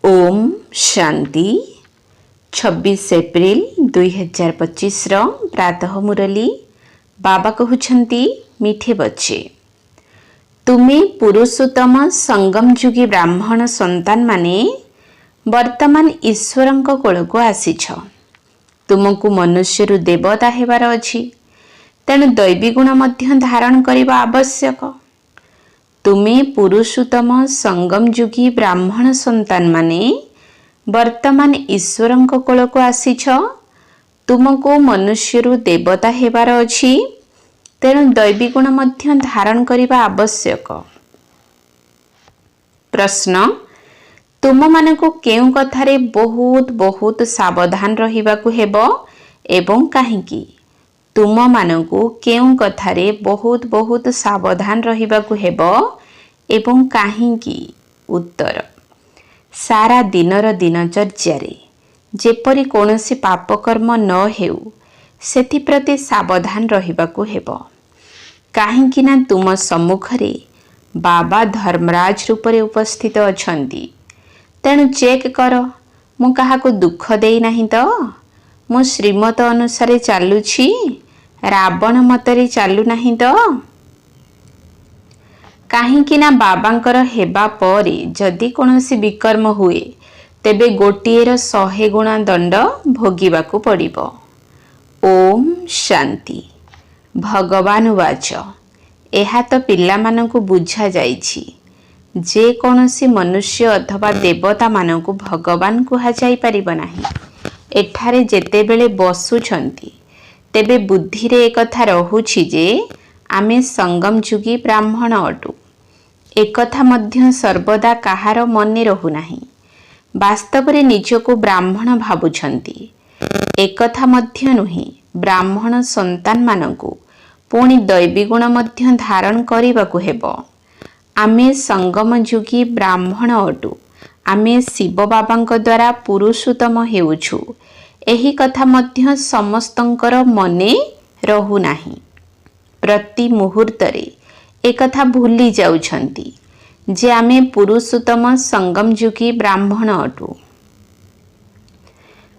Om Shanti 26 April 2025 प्रातः मुरली बाबा कहउछंती मीठे बच्चे तुमे पुरुषोत्तम संगम जुगी ब्राह्मण संतान माने वर्तमान ईश्वरंक कोल को आसीछ। तुमको मनुष्यरु देवता हेबार अछि, तेणु दैवी गुण मध्य धारण करिबा आवश्यक। तुमे पुरुषोत्तम संगम जुगी ब्राह्मण संतान माने वर्तमान ईश्वरंक कोल को आसीछ। तुमको मनुष्यरु देवता हेबार अछि, तेणु दैवी गुण मध्य धारण करिबा आवश्यक। प्रश्न, तुम मानको केउ कथारे बहुत बहुत सावधान रहिबाकु हेबो एवं काहेकि? तुम मानकु केउ कथारे बहुत बहुत सावधान रहिबाकु हेबो एवं काहेकि? उत्तर, सारा दिनर दिनचर्यारे जेपरि कोनोसी पापकर्म न हेउ सेथि प्रति सावधान रहिबाकु हेबो। काहेकि ना तुम सम्मुखरे बाबा धर्मराज रूपरे उपस्थित अछंती। तेणु चेक कर, मु काहाको दुख देई नाही तो? मु श्रीमत अनुसारे चालुछि, रावण मतरे चालू नाही तो? काहेकि ना बाबांकर हेबा परे जदि कोनोसी विकर्म हुए तेबे गोटिएर 100 गुणा दंड भोगिबाकु पड़िबो। ओम शांति। भगवान वाच, एहा तो पिल्ला मानकु बुझा जाइछि। जे कोनोसी मनुष्य अथवा देवता मानकु भगवान कुहा जाई परिबो नाही। एठारे जेतेबेले बसुछंती तेबे बुद्धि रे एकथा रहुछि जे आमे संगम जुगी ब्राह्मण अटु। एकथा मध्य सर्वदा काहार मने रहु नाही। वास्तव रे निजको ब्राह्मण भाबुछंती। एकथा मध्य नुही, ब्राह्मण संतान मानकु पुणी दैवी गुण मध्य धारण करिबाकु हेबो। आमे संगम जुगी ब्राह्मण अटु। आमे शिव बाबांक द्वारा पुरुषोत्तम हेउछु। एही कथा मध्य समस्तंकर मने रहु नाही। प्रति मुहूर्तरे एकथा भूली जाउछंती जे आमे पुरुषोत्तम संगम जुगी ब्राह्मण अटु।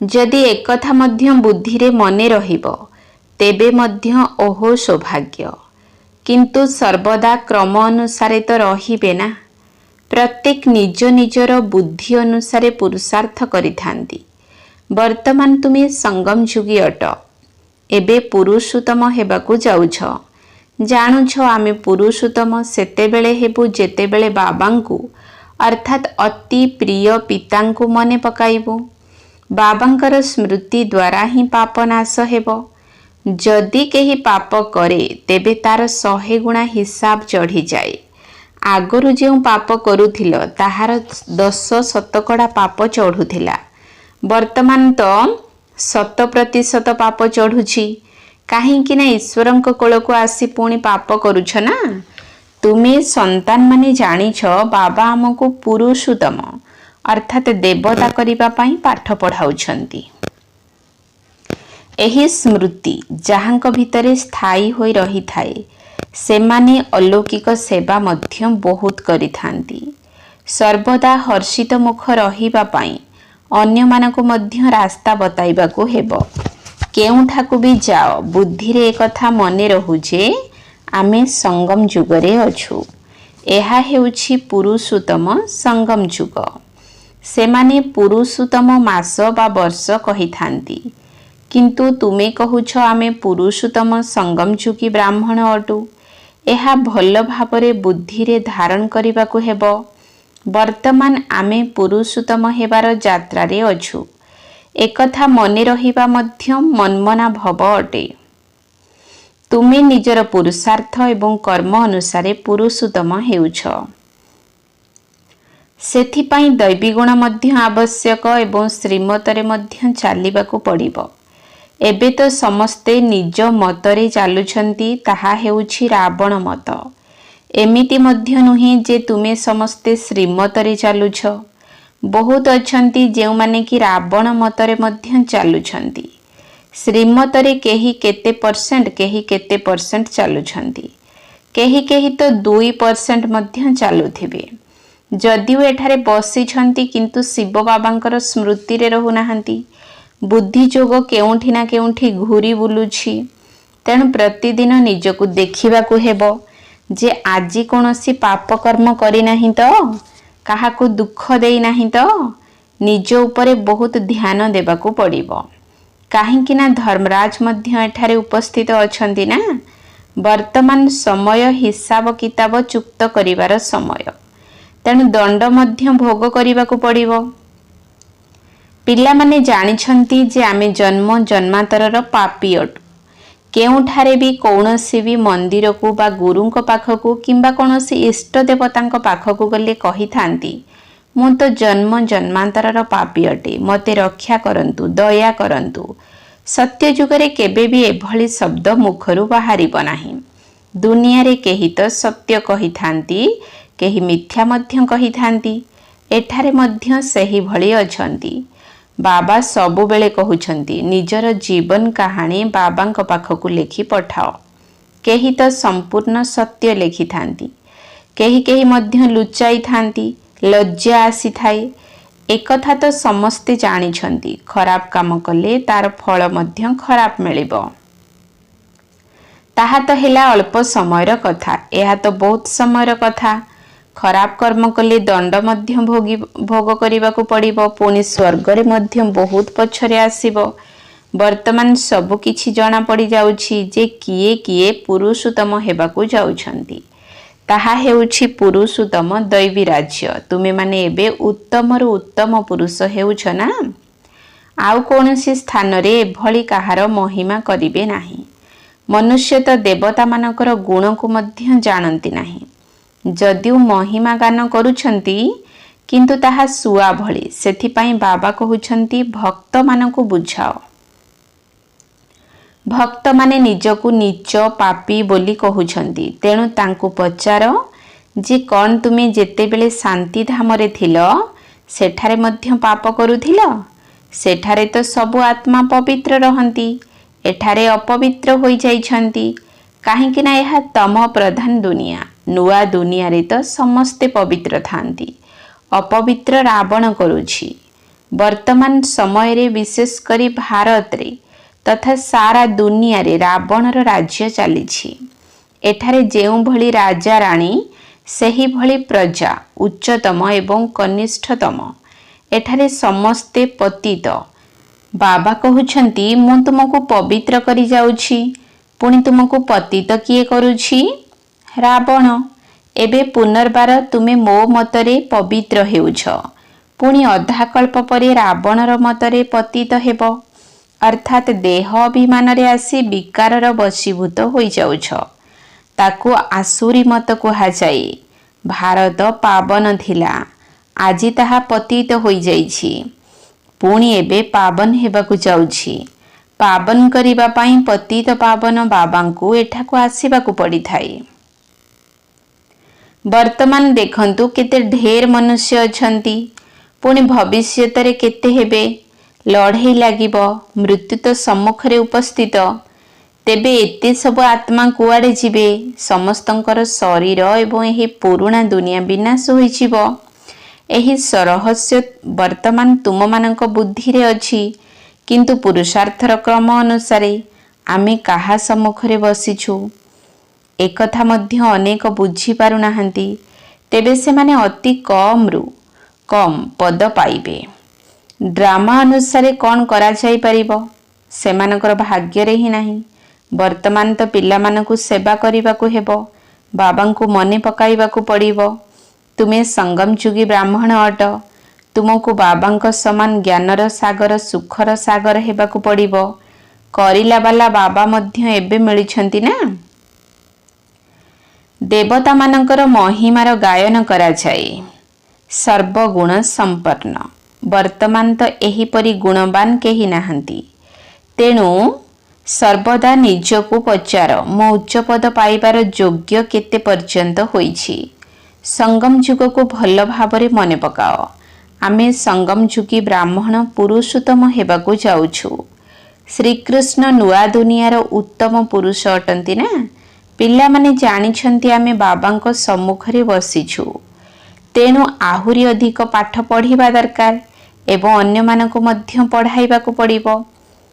जदि एकथा मध्य बुद्धि रे मने रहिबो तेबे मध्य ओहो सौभाग्य, किंतु सर्वदा क्रम अनुसारे तो रहिबे ना। प्रत्येक निज निजर बुद्धि अनुसारे पुरुषार्थ करिथांती। वर्तमान तुमे संगम जुगी अट, एबे पुरुषोत्तम हेबाकु जाउछ। जानुछ आमे पुरुषोत्तम सेतेबेले हेबु जेतेबेले बाबांकु अर्थात अति प्रिय पितांकु मने पकाइबु। बाबांकर स्मृति द्वारा ही पाप नाश हेबो। जदि केही पाप करे तेबे तार 100 गुणा हिसाब चढ़ी जाए। आगरु जेउ पाप करुथिल ताहार 10 शतकड़ा पाप चढ़ुथिला। वर्तमान तो 100% पाप चढ़ुछि। काहेकि ना ईश्वरंक कोल को आसी पुणी पाप करुछ ना। तुमे संतान माने जानिछ बाबा हमको पुरुषोत्तम अर्थात देवता करिबा पई पाठ पढ़ाउछंती। एही स्मृति जहांक भितरे स्थायी होई रही थाए सेमाने अलौकिक सेवा मध्य बहुत करिथांती। सर्वदा हर्षित मुख रहिबा पई अन्य मानको मध्य रास्ता बताइबाकू हेबो। केउठाकू भी जाओ बुद्धि रे एकथा मने रहु जे आमे संगम जुगरे अछु। एहा हेउछि पुरुषोत्तम संगम जुग। सेमाने पुरुषोत्तम मास बा वर्ष कहिथांती, किंतु तुमे कहुछ आमे पुरुषोत्तम संगम जुगी ब्राह्मण अटु। एहा भल भाबरे बुद्धि रे धारण करिबाकू हेबो। वर्तमान आमे पुरुषोत्तम हेबार यात्रा रे अछु। एकथा मने रहिबा मध्य मनमना भव अटे। तुमे निजर पुरुषार्थ एवं कर्म अनुसारे पुरुषोत्तम हेउछ। सेथिपाई दैवी गुण मध्य आवश्यक एवं श्रीमतरे मध्य चालिबाकू पड़िबो। एबे तो समस्ते निज मतरे चालुछंती, ताहा हेउछि रावण मत। एमिति मध्य नुहे जे तुमे समस्ते श्रीमतरे चालुछ। बहुत अछंती जेउ माने कि रावण मतरे मध्य चालुछंती। श्रीमतरे केही केते परसेंट केही केते परसेंट चालुछंती। केही केही तो 2% मध्य चालुथिबे। ଯଦିଓ ଏଠାରେ ବସିଛନ୍ତି କିନ୍ତୁ ଶିବ ବାବାଙ୍କର ସ୍ମୃତିରେ ରହୁନାହାନ୍ତି। ବୁଦ୍ଧି ଯୋଗ କେଉଁଠି ନା କେଉଁଠି ଘୁରି ବୁଲୁଛି। ତେଣୁ ପ୍ରତିଦିନ ନିଜକୁ ଦେଖିବାକୁ ହେବ ଯେ ଆଜି କୌଣସି ପାପ କର୍ମ କରିନାହିଁ ତ, କାହାକୁ ଦୁଃଖ ଦେଇନାହିଁ ତ। ନିଜ ଉପରେ ବହୁତ ଧ୍ୟାନ ଦେବାକୁ ପଡ଼ିବ। କାହିଁକି ନା ଧର୍ମରାଜ ମଧ୍ୟ ଏଠାରେ ଉପସ୍ଥିତ ଅଛନ୍ତି ନା। ବର୍ତ୍ତମାନ ସମୟ ହିସାବ କିତାବ ଚୁକ୍ତ କରିବାର ସମୟ। ତେଣୁ ଦଣ୍ଡ ମଧ୍ୟ ଭୋଗ କରିବାକୁ ପଡ଼ିବ। ପିଲାମାନେ ଜାଣିଛନ୍ତି ଯେ ଆମେ ଜନ୍ମ ଜନ୍ମାନ୍ତରର ପାପୀ ଅଟୁ। କେଉଁଠାରେ ବି କୌଣସି ବି ମନ୍ଦିରକୁ ବା ଗୁରୁଙ୍କ ପାଖକୁ କିମ୍ବା କୌଣସି ଇଷ୍ଟ ଦେବତାଙ୍କ ପାଖକୁ ଗଲେ କହିଥାନ୍ତି, ମୁଁ ତ ଜନ୍ମ ଜନ୍ମାନ୍ତରର ପାପୀ ଅଟେ, ମୋତେ ରକ୍ଷା କରନ୍ତୁ, ଦୟା କରନ୍ତୁ। ସତ୍ୟ ଯୁଗରେ କେବେ ବି ଏଭଳି ଶବ୍ଦ ମୁଖରୁ ବାହାରିବ ନାହିଁ। ଦୁନିଆରେ କେହି ତ ସତ୍ୟ କହିଥାନ୍ତି, କେହି ମିଥ୍ୟା ମଧ୍ୟ କହିଥାନ୍ତି। ଏଠାରେ ମଧ୍ୟ ସେହିଭଳି ଅଛନ୍ତି। ବାବା ସବୁବେଳେ କହୁଛନ୍ତି ନିଜର ଜୀବନ କାହାଣୀ ବାବାଙ୍କ ପାଖକୁ ଲେଖି ପଠାଅ। କେହି ତ ସମ୍ପୂର୍ଣ୍ଣ ସତ୍ୟ ଲେଖିଥାନ୍ତି, କେହି କେହି ମଧ୍ୟ ଲୁଚାଇଥାନ୍ତି, ଲଜ୍ଜା ଆସିଥାଏ। ଏକଥା ତ ସମସ୍ତେ ଜାଣିଛନ୍ତି, ଖରାପ କାମ କଲେ ତାର ଫଳ ମଧ୍ୟ ଖରାପ ମିଳିବ। ତାହା ତ ହେଲା ଅଳ୍ପ ସମୟର କଥା, ଏହା ତ ବହୁତ ସମୟର କଥା। ଖରାପ କର୍ମ କଲେ ଦଣ୍ଡ ମଧ୍ୟ ଭୋଗ କରିବାକୁ ପଡ଼ିବ, ପୁଣି ସ୍ୱର୍ଗରେ ମଧ୍ୟ ବହୁତ ପଛରେ ଆସିବ। ବର୍ତ୍ତମାନ ସବୁ କିଛି ଜଣାପଡ଼ି ଯାଉଛି ଯେ କିଏ କିଏ ପୁରୁଷୋତ୍ତମ ହେବାକୁ ଯାଉଛନ୍ତି। ତାହା ହେଉଛି ପୁରୁଷୋତ୍ତମ ଦୈବୀ ରାଜ୍ୟ। ତୁମେମାନେ ଏବେ ଉତ୍ତମରୁ ଉତ୍ତମ ପୁରୁଷ ହେଉଛ ନା। ଆଉ କୌଣସି ସ୍ଥାନରେ ଏଭଳି କାହାର ମହିମା କରିବେ ନାହିଁ। ମନୁଷ୍ୟ ତ ଦେବତାମାନଙ୍କର ଗୁଣକୁ ମଧ୍ୟ ଜାଣନ୍ତି ନାହିଁ। ଯଦିଓ ମହିମା ଗାନ କରୁଛନ୍ତି କିନ୍ତୁ ତାହା ଶୁଆ ଭଳି। ସେଥିପାଇଁ ବାବା କହୁଛନ୍ତି ଭକ୍ତମାନଙ୍କୁ ବୁଝାଅ। ଭକ୍ତମାନେ ନିଜକୁ ନୀଚ ପାପୀ ବୋଲି କହୁଛନ୍ତି। ତେଣୁ ତାଙ୍କୁ ପଚାର ଯେ କ'ଣ ତୁମେ ଯେତେବେଳେ ଶାନ୍ତିଧାମରେ ଥିଲ ସେଠାରେ ମଧ୍ୟ ପାପ କରୁଥିଲ? ସେଠାରେ ତ ସବୁ ଆତ୍ମା ପବିତ୍ର ରହନ୍ତି, ଏଠାରେ ଅପବିତ୍ର ହୋଇଯାଇଛନ୍ତି। କାହିଁକି ନା ଏହା ତମ ପ୍ରଧାନ ଦୁନିଆ। ନୂଆ ଦୁନିଆରେ ତ ସମସ୍ତେ ପବିତ୍ର ଥାନ୍ତି, ଅପବିତ୍ର ରାବଣ କରୁଛି। ବର୍ତ୍ତମାନ ସମୟରେ ବିଶେଷ କରି ଭାରତରେ ତଥା ସାରା ଦୁନିଆରେ ରାବଣର ରାଜ୍ୟ ଚାଲିଛି। ଏଠାରେ ଯେଉଁଭଳି ରାଜା ରାଣୀ ସେହିଭଳି ପ୍ରଜା, ଉଚ୍ଚତମ ଏବଂ କନିଷ୍ଠତମ। ଏଠାରେ ସମସ୍ତେ ପତିତ। ବାବା କହୁଛନ୍ତି ମୁଁ ତୁମକୁ ପବିତ୍ର କରି ଯାଉଛି, ପୁଣି ତୁମକୁ ପତିତ କିଏ କରୁଛି? ରାବଣ। ଏବେ ପୁନର୍ବାର ତୁମେ ମୋ ମତରେ ପବିତ୍ର ହେଉଛ, ପୁଣି ଅଧାକଳ୍ପ ପରେ ରାବଣର ମତରେ ପତିତ ହେବ। ଅର୍ଥାତ୍ ଦେହ ଅଭିମାନରେ ଆସି ବିକାରର ବଶୀଭୂତ ହୋଇଯାଉଛ। ତାକୁ ଆସୁରୀ ମତ କୁହାଯାଏ। ଭାରତ ପାବନ ଥିଲା, ଆଜି ତାହା ପତିତ ହୋଇଯାଇଛି, ପୁଣି ଏବେ ପାବନ ହେବାକୁ ଯାଉଛି। ପାବନ କରିବା ପାଇଁ ପତିତ ପାବନ ବାବାଙ୍କୁ ଏଠାକୁ ଆସିବାକୁ ପଡ଼ିଥାଏ। ବର୍ତ୍ତମାନ ଦେଖନ୍ତୁ କେତେ ଢେର ମନୁଷ୍ୟ ଅଛନ୍ତି, ପୁଣି ଭବିଷ୍ୟତରେ କେତେ ହେବେ। ଲଢ଼େଇ ଲାଗିବ, ମୃତ୍ୟୁ ତ ସମ୍ମୁଖରେ ଉପସ୍ଥିତ। ତେବେ ଏତେ ସବୁ ଆତ୍ମା କୁଆଡ଼େ ଯିବେ? ସମସ୍ତଙ୍କର ଶରୀର ଏବଂ ଏହି ପୁରୁଣା ଦୁନିଆ ବିନାଶ ହୋଇଯିବ। ଏହି ରହସ୍ୟ ବର୍ତ୍ତମାନ ତୁମମାନଙ୍କ ବୁଦ୍ଧିରେ ଅଛି, କିନ୍ତୁ ପୁରୁଷାର୍ଥର କ୍ରମ ଅନୁସାରେ ଆମେ କାହା ସମ୍ମୁଖରେ ବସିଛୁ ଏକଥା ମଧ୍ୟ ଅନେକ ବୁଝିପାରୁନାହାନ୍ତି। ତେବେ ସେମାନେ ଅତି କମ୍ରୁ କମ୍ ପଦ ପାଇବେ। ଡ୍ରାମା ଅନୁସାରେ କ'ଣ କରାଯାଇପାରିବ? ସେମାନଙ୍କର ଭାଗ୍ୟରେ ହିଁ ନାହିଁ। ବର୍ତ୍ତମାନ ତ ପିଲାମାନଙ୍କୁ ସେବା କରିବାକୁ ହେବ, ବାବାଙ୍କୁ ମନେ ପକାଇବାକୁ ପଡ଼ିବ। ତୁମେ ସଙ୍ଗମ ଯୁଗୀ ବ୍ରାହ୍ମଣ ଅଟ, ତୁମକୁ ବାବାଙ୍କ ସମାନ ଜ୍ଞାନର ସାଗର, ସୁଖର ସାଗର ହେବାକୁ ପଡ଼ିବ। କରିଲା ବାଲା ବାବା ମଧ୍ୟ ଏବେ ମିଳିଛନ୍ତି ନା। ଦେବତାମାନଙ୍କର ମହିମାର ଗାୟନ କରାଯାଏ। ସର୍ବଗୁଣ ସମ୍ପନ୍ନ। ବର୍ତ୍ତମାନ ତ ଏହିପରି ଗୁଣବାନ କେହି ନାହାନ୍ତି। ତେଣୁ ସର୍ବଦା ନିଜକୁ ପଚାର, ମୁଁ ଉଚ୍ଚପଦ ପାଇବାର ଯୋଗ୍ୟ କେତେ ପର୍ଯ୍ୟନ୍ତ ହୋଇଛି? ସଙ୍ଗମ ଯୁଗକୁ ଭଲ ଭାବରେ ମନେ ପକାଅ। ଆମେ ସଙ୍ଗମ ଯୁଗୀ ବ୍ରାହ୍ମଣ ପୁରୁଷୋତ୍ତମ ହେବାକୁ ଯାଉଛୁ। ଶ୍ରୀକୃଷ୍ଣ ନୂଆ ଦୁନିଆର ଉତ୍ତମ ପୁରୁଷ ଅଟନ୍ତି ନା। ପିଲାମାନେ ଜାଣିଛନ୍ତି ଆମେ ବାବାଙ୍କ ସମ୍ମୁଖରେ ବସିଛୁ। ତେଣୁ ଆହୁରି ଅଧିକ ପାଠ ପଢ଼ିବା ଦରକାର ଏବଂ ଅନ୍ୟମାନଙ୍କୁ ମଧ୍ୟ ପଢ଼ାଇବାକୁ ପଡ଼ିବ।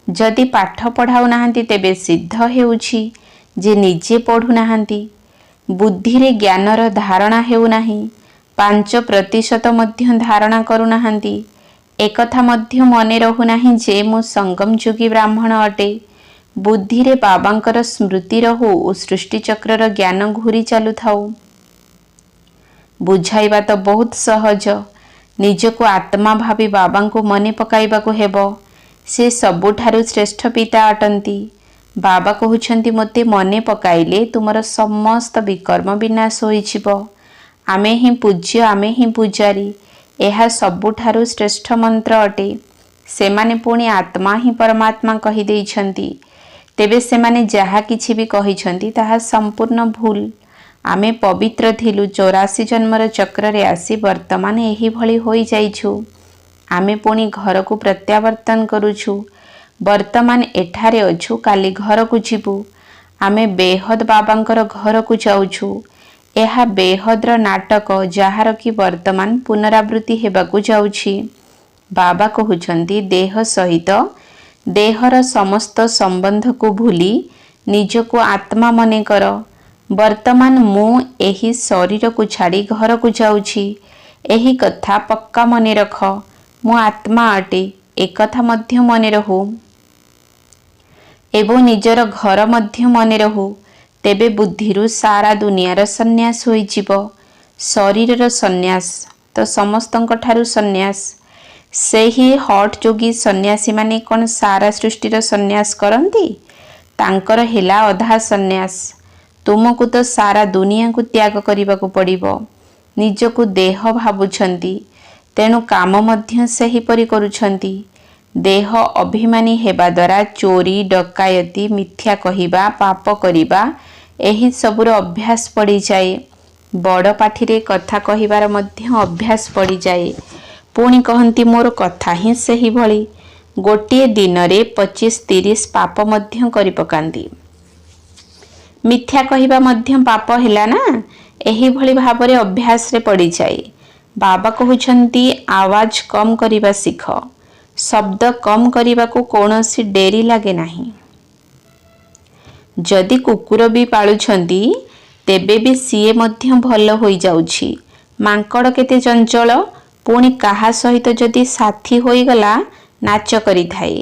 ଯଦି ପାଠ ପଢ଼ାଉନାହାନ୍ତି ତେବେ ସିଦ୍ଧ ହେଉଛି ଯେ ନିଜେ ପଢ଼ୁନାହାନ୍ତି। ବୁଦ୍ଧିରେ ଜ୍ଞାନର ଧାରଣା ହେଉନାହିଁ, 5% ମଧ୍ୟ ଧାରଣା କରୁନାହାନ୍ତି। ଏକଥା ମଧ୍ୟ ମନେ ରହୁନାହିଁ ଯେ ମୁଁ ସଙ୍ଗମ ଯୁଗୀ ବ୍ରାହ୍ମଣ ଅଟେ। ବୁଦ୍ଧିରେ ବାବାଙ୍କର ସ୍ମୃତି ରହୁ ଓ ସୃଷ୍ଟିଚକ୍ରର ଜ୍ଞାନ ଘୂରି ଚାଲୁଥାଉ। ବୁଝାଇବା ତ ବହୁତ ସହଜ। ନିଜକୁ ଆତ୍ମା ଭାବି ବାବାଙ୍କୁ ମନେ ପକାଇବାକୁ ହେବ। ସେ ସବୁଠାରୁ ଶ୍ରେଷ୍ଠ ପିତା ଅଟନ୍ତି। ବାବା କହୁଛନ୍ତି, ମୋତେ ମନେ ପକାଇଲେ ତୁମର ସମସ୍ତ ବିକର୍ମ ବିନାଶ ହୋଇଯିବ। ଆମେ ହିଁ ପୂଜ୍ୟ, ଆମେ ହିଁ ପୂଜାରୀ। ଏହା ସବୁଠାରୁ ଶ୍ରେଷ୍ଠ ମନ୍ତ୍ର ଅଟେ। ସେମାନେ ପୁଣି ଆତ୍ମା ହିଁ ପରମାତ୍ମା କହିଦେଇଛନ୍ତି। ତେବେ ସେମାନେ ଯାହା କିଛି ବି କହିଛନ୍ତି ତାହା ସମ୍ପୂର୍ଣ୍ଣ ଭୁଲ। ଆମେ ପବିତ୍ର ଥିଲୁ, 84 ଜନ୍ମର ଚକ୍ରରେ ଆସି ବର୍ତ୍ତମାନ ଏହିଭଳି ହୋଇଯାଇଛୁ। ଆମେ ପୁଣି ଘରକୁ ପ୍ରତ୍ୟାବର୍ତ୍ତନ କରୁଛୁ। ବର୍ତ୍ତମାନ ଏଠାରେ ଅଛୁ, କାଲି ଘରକୁ ଯିବୁ। ଆମେ ବେହଦ ବାବାଙ୍କର ଘରକୁ ଯାଉଛୁ। ଏହା ବେହଦର ନାଟକ, ଯାହାର କି ବର୍ତ୍ତମାନ ପୁନରାବୃତ୍ତି ହେବାକୁ ଯାଉଛି। ବାବା କହୁଛନ୍ତି, ଦେହ ସହିତ ଦେହର ସମସ୍ତ ସମ୍ବନ୍ଧକୁ ଭୁଲି ନିଜକୁ ଆତ୍ମା ମନେ କର। ବର୍ତ୍ତମାନ ମୁଁ ଏହି ଶରୀରକୁ ଛାଡ଼ି ଘରକୁ ଯାଉଛି। ଏହି କଥା ପକ୍କା ମନେ ରଖ। ମୁଁ ଆତ୍ମା ଅଟେ, ଏକଥା ମଧ୍ୟ ମନେ ରହୁ ଏବଂ ନିଜର ଘର ମଧ୍ୟ ମନେ ରହୁ। ତେବେ ବୁଦ୍ଧିରୁ ସାରା ଦୁନିଆର ସନ୍ନ୍ୟାସ ହୋଇଯିବ। ଶରୀରର ସନ୍ନ୍ୟାସ ତ ସମସ୍ତଙ୍କ ଠାରୁ ସନ୍ନ୍ୟାସ। ସେହି ହଟ୍ ଯୋଗୀ ସନ୍ନ୍ୟାସୀମାନେ କ'ଣ ସାରା ସୃଷ୍ଟିର ସନ୍ନ୍ୟାସ କରନ୍ତି? ତାଙ୍କର ହେଲା ଅଧା ସନ୍ନ୍ୟାସ। ତୁମକୁ ତ ସାରା ଦୁନିଆକୁ ତ୍ୟାଗ କରିବାକୁ ପଡ଼ିବ। ନିଜକୁ ଦେହ ଭାବୁଛନ୍ତି, ତେଣୁ କାମ ମଧ୍ୟ ସେହିପରି କରୁଛନ୍ତି। ଦେହ ଅଭିମାନୀ ହେବା ଦ୍ୱାରା ଚୋରି, ଡକାୟତି, ମିଥ୍ୟା କହିବା, ପାପ କରିବା ଏହିସବୁର ଅଭ୍ୟାସ ପଡ଼ିଯାଏ। ବଡ଼ ପାଟିରେ କଥା କହିବାର ମଧ୍ୟ ଅଭ୍ୟାସ ପଡ଼ିଯାଏ। ପୁଣି କହନ୍ତି, ମୋର କଥା ହିଁ ସେହିଭଳି। ଗୋଟିଏ ଦିନରେ 25-30 ପାପ ମଧ୍ୟ କରି ପକାନ୍ତି। ମିଥ୍ୟା କହିବା ମଧ୍ୟ ପାପ ହେଲା ନା। ଏହିଭଳି ଭାବରେ ଅଭ୍ୟାସରେ ପଡ଼ିଯାଏ। ବାବା କହୁଛନ୍ତି, ଆୱାଜ କମ୍ କରିବା ଶିଖ। ଶବ୍ଦ କମ୍ କରିବାକୁ କୌଣସି ଡେରି ଲାଗେ ନାହିଁ। ଯଦି କୁକୁର ବି ପାଳୁଛନ୍ତି ତେବେ ବି ସିଏ ମଧ୍ୟ ଭଲ ହୋଇଯାଉଛି। ମାଙ୍କଡ଼ କେତେ ଚଞ୍ଚଳ। ପୁଣି କାହା ସହିତ ଯଦି ସାଥୀ ହୋଇଗଲା ନାଚ କରିଥାଏ।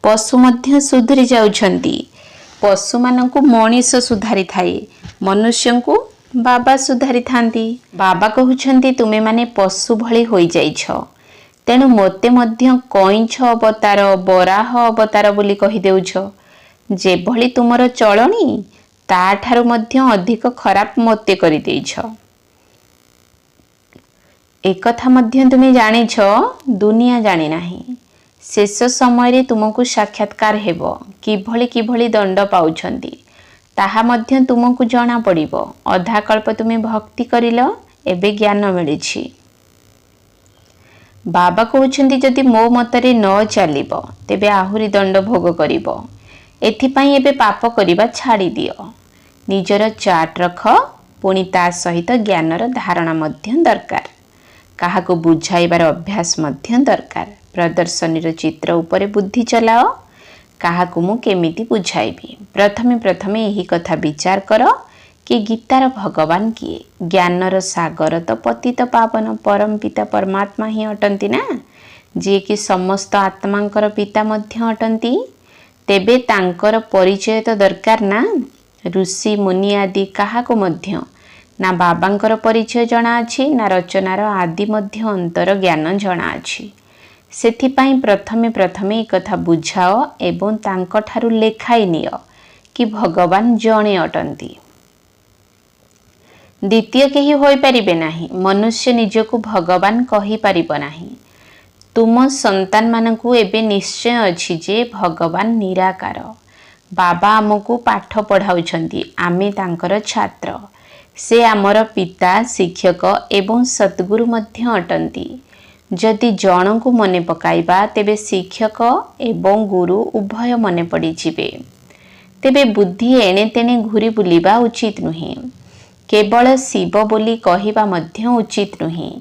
ପଶୁ ମଧ୍ୟ ସୁଧୁରି ଯାଉଛନ୍ତି। ପଶୁମାନଙ୍କୁ ମଣିଷ ସୁଧାରିଥାଏ, ମନୁଷ୍ୟଙ୍କୁ ବାବା ସୁଧାରିଥାନ୍ତି। ବାବା କହୁଛନ୍ତି, ତୁମେମାନେ ପଶୁ ଭଳି ହୋଇଯାଇଛ। ତେଣୁ ମୋତେ ମଧ୍ୟ କଇଁଛ ଅବତାର, ବରାହ ଅବତାର ବୋଲି କହିଦେଉଛ। ଯେଭଳି ତୁମର ଚଳଣି, ତାଠାରୁ ମଧ୍ୟ ଅଧିକ ଖରାପ ମୋତେ କରିଦେଇଛ। ଏକଥା ମଧ୍ୟ ତୁମେ ଜାଣିଛ, ଦୁନିଆ ଜାଣିନାହିଁ। ଶେଷ ସମୟରେ ତୁମକୁ ସାକ୍ଷାତକାର ହେବ। କିଭଳି କିଭଳି ଦଣ୍ଡ ପାଉଛନ୍ତି ତାହା ମଧ୍ୟ ତୁମକୁ ଜଣାପଡ଼ିବ। ଅଧାକଳ୍ପ ତୁମେ ଭକ୍ତି କରିଲ, ଏବେ ଜ୍ଞାନ ମିଳିଛି। ବାବା କହୁଛନ୍ତି, ଯଦି ମୋ ମତରେ ନ ଚାଲିବ ତେବେ ଆହୁରି ଦଣ୍ଡ ଭୋଗ କରିବ। ଏଥିପାଇଁ ଏବେ ପାପ କରିବା ଛାଡ଼ିଦିଅ। ନିଜର ଚାର୍ଟ ରଖ, ପୁଣି ତା ସହିତ ଜ୍ଞାନର ଧାରଣା ମଧ୍ୟ ଦରକାର। କାହାକୁ ବୁଝାଇବାର ଅଭ୍ୟାସ ମଧ୍ୟ ଦରକାର। ପ୍ରଦର୍ଶନୀର ଚିତ୍ର ଉପରେ ବୁଦ୍ଧି ଚଲାଅ। କାହାକୁ ମୁଁ କେମିତି ବୁଝାଇବି? ପ୍ରଥମେ ଏହି କଥା ବିଚାର କର କି ଗୀତାର ଭଗବାନ କିଏ? ଜ୍ଞାନର ସାଗର ତ ପତିତ ପାବନ ପରମ ପିତା ପରମାତ୍ମା ହିଁ ଅଟନ୍ତି ନା, ଯିଏକି ସମସ୍ତ ଆତ୍ମାଙ୍କର ପିତା ମଧ୍ୟ ଅଟନ୍ତି। ତେବେ ତାଙ୍କର ପରିଚୟ ତ ଦରକାର ନା। ଋଷି ମୁନି ଆଦି କାହାକୁ ମଧ୍ୟ ନା ବାବାଙ୍କର ପରିଚୟ ଜଣାଅଛି, ନା ରଚନାର ଆଦି ମଧ୍ୟ ଅନ୍ତର ଜ୍ଞାନ ଜଣାଅଛି। ସେଥିପାଇଁ ପ୍ରଥମେ ଏକଥା ବୁଝାଅ ଏବଂ ତାଙ୍କଠାରୁ ଲେଖାଇ ନିଅ କି ଭଗବାନ ଜଣେ ଅଟନ୍ତି। ଦ୍ୱିତୀୟ କେହି ହୋଇପାରିବେ ନାହିଁ। ମନୁଷ୍ୟ ନିଜକୁ ଭଗବାନ କହିପାରିବ ନାହିଁ। ତୁମ ସନ୍ତାନମାନଙ୍କୁ ଏବେ ନିଶ୍ଚୟ ଅଛି ଯେ ଭଗବାନ ନିରାକାର। ବାବା ଆମକୁ ପାଠ ପଢ଼ାଉଛନ୍ତି, ଆମେ ତାଙ୍କର ଛାତ୍ର। ସେ ଆମର ପିତା, ଶିକ୍ଷକ ଏବଂ ସଦ୍ଗୁରୁ ମଧ୍ୟ ଅଟନ୍ତି। ଯଦି ଜଣଙ୍କୁ ମନେ ପକାଇବା ତେବେ ଶିକ୍ଷକ ଏବଂ ଗୁରୁ ଉଭୟ ମନେ ପଡ଼ିଯିବେ। ତେବେ ବୁଦ୍ଧି ଏଣେ ତେଣେ ଘୁରି ବୁଲିବା ଉଚିତ ନୁହେଁ। केवल शिव बोली कहिबा मध्य उचित नुहे।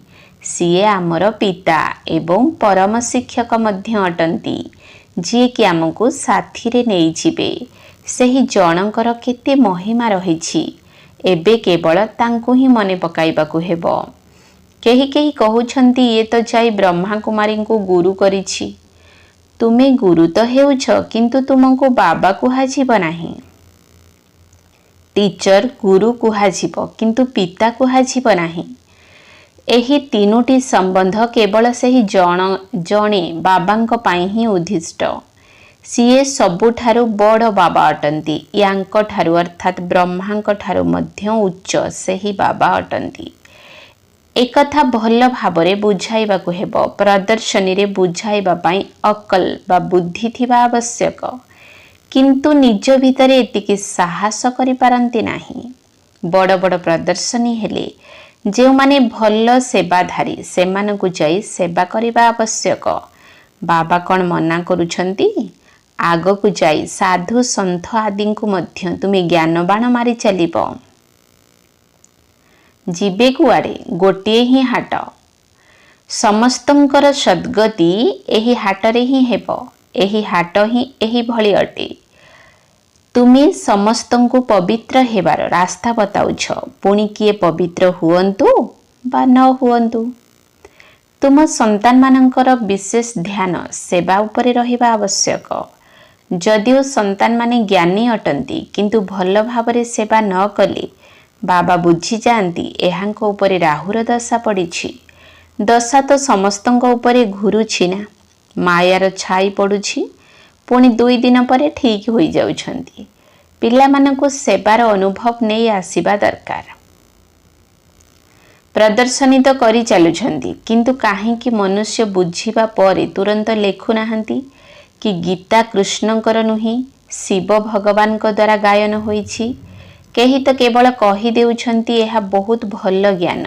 सीए आमर पिता एवं परम शिक्षक मध्य अटंती, जी कि आमको साथी रे नहीं जिबे। सही जनकर केते महिमा रहिछि, एबे केवल तांको ही मने पकाइबाकू हेबो। केही केही कहउछंती ये तो जाई ब्रह्मा कुमारी को गुरु करिछि। तुमे गुरु तो हेउछ, किंतु तुमको बाबा कुहाजिब नाही। टीचर गुरु कुहाजिब, किंतु पिता कुहाजिब नाही। एही तीनोटी संबंध केवल सही जणे बाबांक पाई ही उद्दिष्ट। सीए सबुठारु बड़ बाबा अटंती। यांक ठारु अर्थात ब्रह्मांक ठारु मध्य उच्च सही बाबा अटंती। एकथा भल भाबरे बुझाइबाकू हेबो। प्रदर्शनी रे बुझाइबा पाई अकल बा बुद्धि थिबा आवश्यक, किंतु निज भितरे एतिकी साहस करि पारंती नाही। बड़ बड़ प्रदर्शनी हेले जो माने भल सेवाधारी सेमानकु जाई सेवा करिबा आवश्यक। बाबा कौन मना करुछंती? आगकु जाई साधु संत आदि को मध्य तुमे ज्ञान बाण मारी चलिबो। जीवे कुआडे गोटे ही हाट, समस्तंकर सद्गति एही हाटरे ही हेबो। एही हाट ही एही भली अटे। तुमे समस्तंकु पवित्र हेबार रास्ता बताउछ, पुणी किए पवित्र हुअन्तु बा न हुअन्तु। तुम संतान मानकर विशेष ध्यान सेवा उपरे रहिबा आवश्यक। जदिओ संतान माने ज्ञानी अटंती, किंतु भल भावरे सेवा न कले बाबा बुझी जाती एहांको उपरे राहुर दशा पड़िछि। दशा तो समस्तंक उपरे घुरुछि ना, मायार छाई पड़ुछि। पुणी 2 दिन पर ठीक हो जाउछंती। पिला मानकु सेवार अनुभव नहीं आसीबा दरकार। प्रदर्शनी तो करी चलुछंती, किंतु काहेकि मनुष्य बुझिबा परे तुरंत लेखु नाहंती कि गीता कृष्णंकर नुही, शिव भगवान को द्वारा गायन होईछि। केही तो केवल कही देउछंती एहा बहुत भल ज्ञान,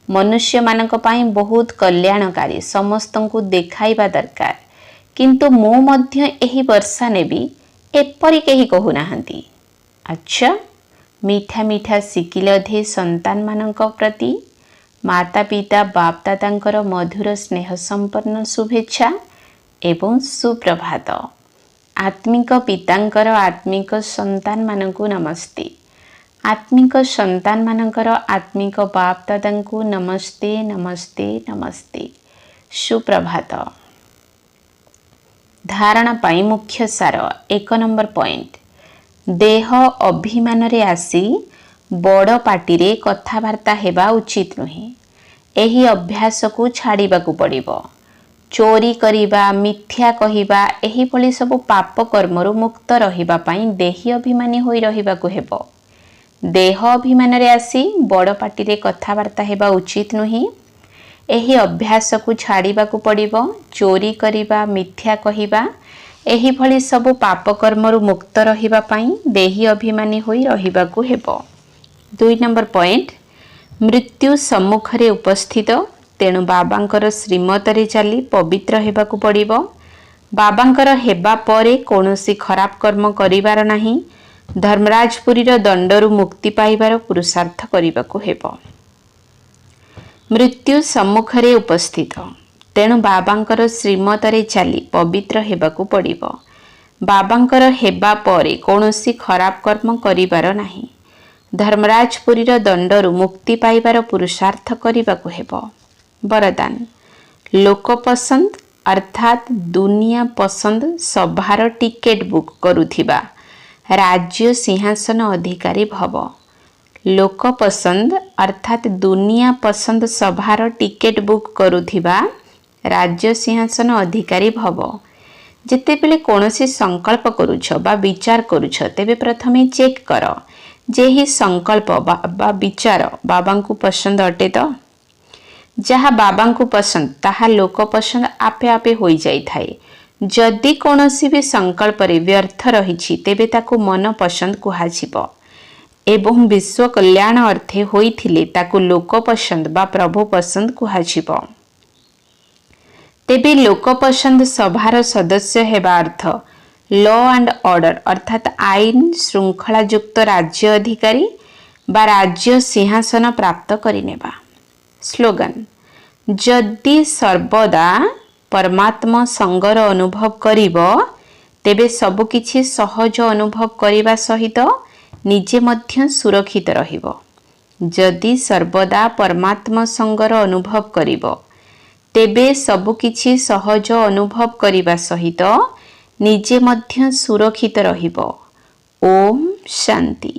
मनुष्य मानक पाई बहुत कल्याणकारी, समस्तंकु देखाइबा दरकार। किंतु मो मध्य एही वर्षा नेबी एपरि केही कहू नाहंती। अच्छा, मीठा मीठा शिकिले अधे संतान मानक प्रति माता पिता बाप दादांकर मधुर स्नेह संपन्न शुभेच्छा एवं सुप्रभात। आत्मिक पितांकर आत्मिक संतान मानकु नमस्ते। आत्मिक संतान मानकर आत्मिक बाप दादांकु नमस्ते नमस्ते नमस्ते। सुप्रभात। धारणा पाई मुख्य सार 1 नंबर पॉइंट, देह अभिमान रे आसी बड़ पाटी रे कथावार्ता हेबा उचित नुहे। एही अभ्यास को छाड़ीबाकू पड़िबो। चोरी करिबा, मिथ्या कहिबा, एही भली सब पाप कर्मरु मुक्त रहिबा पाई देही अभिमानी होई रहिबाकू हेबो। देह अभिमान रे आसी बड़ पाटी रे कथावार्ता हेबा उचित नुहे। एही अभ्यास को छाड़ीबाकू पड़िबो। चोरी करिबा, मिथ्या कहिबा, एही भली सब पाप कर्मरु मुक्त रहिबा पाई देही अभिमानी होई रहिबाकू हेबो। 2 नंबर पॉइंट, मृत्यु सम्मुखरे उपस्थित, तेणु बाबांकर श्रीमत रे चली पवित्र हेबाकू पड़िबो। बाबांकर हेबा परे कोनोसी खराब कर्म करिवार नाही। धर्मराजपुरीर दंडरू मुक्ति पाइबार पुरुषार्थ करिबाकू हेबो। मृत्यु सम्मुखरे उपस्थित, तेणु बाबांकर श्रीमत रे चली पवित्र हेबाकू पड़िबो। बाबांकर हेबा परे कोनोसी खराब कर्म करिवार नाही। धर्मराजपुरीर दंडरू मुक्ति पाइबार पुरुषार्थ करिबाकू हेबो। वरदान, लोक पसंद अर्थात दुनिया पसंद सभार टिकेट बुक करुथिबा राज्य सिंहासन अधिकारी भव। लोक पसंद अर्थात दुनिया पसंद सभार टिकेट बुक करुथिबा राज्य सिंहासन अधिकारी भव। जेतेबेले कोनोसी संकल्प करुछ बा विचार करुछ, तेबे प्रथमे चेक कर जे ही संकल्प बा विचार बाबांकु पसंद अटे तो। जहा बाबांकु पसंद ताहा लोक पसंद आपे आपे होई जाई थाए। जदि कोनोसी भी संकल्प रे व्यर्थ रहिछि, तेबे ताकु मन पसंद कुहाजिबो एवं विश्व कल्याण अर्थे होइथिले ताकु लोक पसंद बा प्रभु पसंद कुहाजिबो। तेबे लोक पसंद सभार सदस्य हेबा अर्थ लॉ एंड ऑर्डर अर्थात आईन श्रृंखला युक्त राज्य अधिकारी ବା ରାଜ୍ୟ ସିଂହାସନ ପ୍ରାପ୍ତ କରିନେବା। ସ୍ଲୋଗାନ ଯଦି ସର୍ବଦା ପରମାତ୍ମା ସଙ୍ଗର ଅନୁଭବ କରିବ ତେବେ ସବୁକିଛି ସହଜ ଅନୁଭବ କରିବା ସହିତ ନିଜେ ମଧ୍ୟ ସୁରକ୍ଷିତ ରହିବ। ଯଦି ସର୍ବଦା ପରମାତ୍ମା ସଙ୍ଗର ଅନୁଭବ କରିବ ତେବେ ସବୁକିଛି ସହଜ ଅନୁଭବ କରିବା ସହିତ ନିଜେ ମଧ୍ୟ ସୁରକ୍ଷିତ ରହିବ। ଓମ୍ ଶାନ୍ତି।